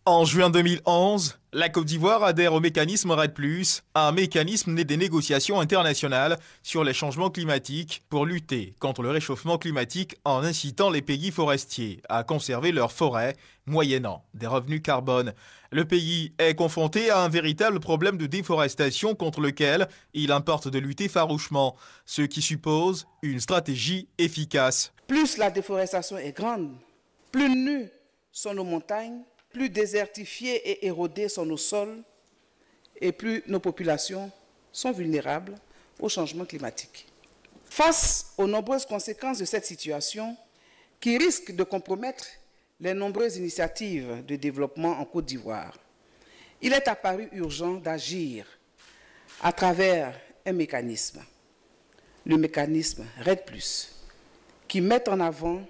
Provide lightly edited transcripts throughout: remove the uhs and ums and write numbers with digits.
En juin 2011, la Côte d'Ivoire adhère au mécanisme REDD+, un mécanisme né des négociations internationales sur les changements climatiques pour lutter contre le réchauffement climatique en incitant les pays forestiers à conserver leurs forêts, moyennant des revenus carbone. Le pays est confronté à un véritable problème de déforestation contre lequel il importe de lutter farouchement, ce qui suppose une stratégie efficace. Plus la déforestation est grande, plus nues sont nos montagnes, plus désertifiés et érodés sont nos sols et plus nos populations sont vulnérables au changement climatique. Face aux nombreuses conséquences de cette situation qui risque de compromettre les nombreuses initiatives de développement en Côte d'Ivoire, il est apparu urgent d'agir à travers un mécanisme, le mécanisme REDD+, qui met en avant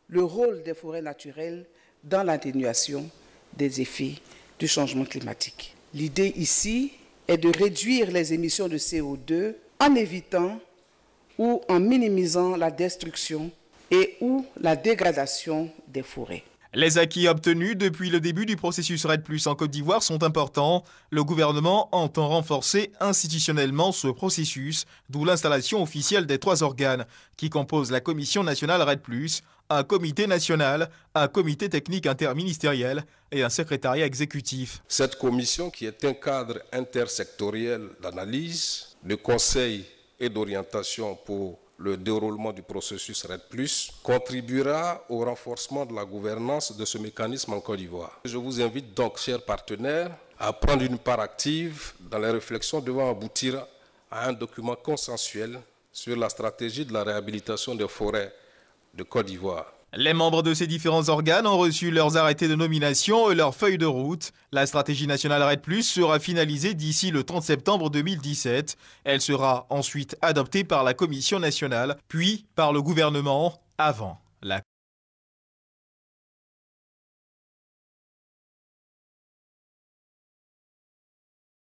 le rôle des forêts naturelles dans l'atténuation des effets du changement climatique. L'idée ici est de réduire les émissions de CO2 en évitant ou en minimisant la destruction et ou la dégradation des forêts. Les acquis obtenus depuis le début du processus REDD+ en Côte d'Ivoire sont importants. Le gouvernement entend renforcer institutionnellement ce processus, d'où l'installation officielle des 3 organes qui composent la Commission nationale REDD+, un comité national, un comité technique interministériel et un secrétariat exécutif. Cette commission, qui est un cadre intersectoriel d'analyse, de conseil et d'orientation pour le déroulement du processus REDD+, contribuera au renforcement de la gouvernance de ce mécanisme en Côte d'Ivoire. Je vous invite donc, chers partenaires, à prendre une part active dans les réflexions devant aboutir à un document consensuel sur la stratégie de la réhabilitation des forêts de Côte d'Ivoire. Les membres de ces différents organes ont reçu leurs arrêtés de nomination et leurs feuilles de route. La stratégie nationale REDD+ sera finalisée d'ici le 30 septembre 2017. Elle sera ensuite adoptée par la Commission nationale, puis par le gouvernement avant la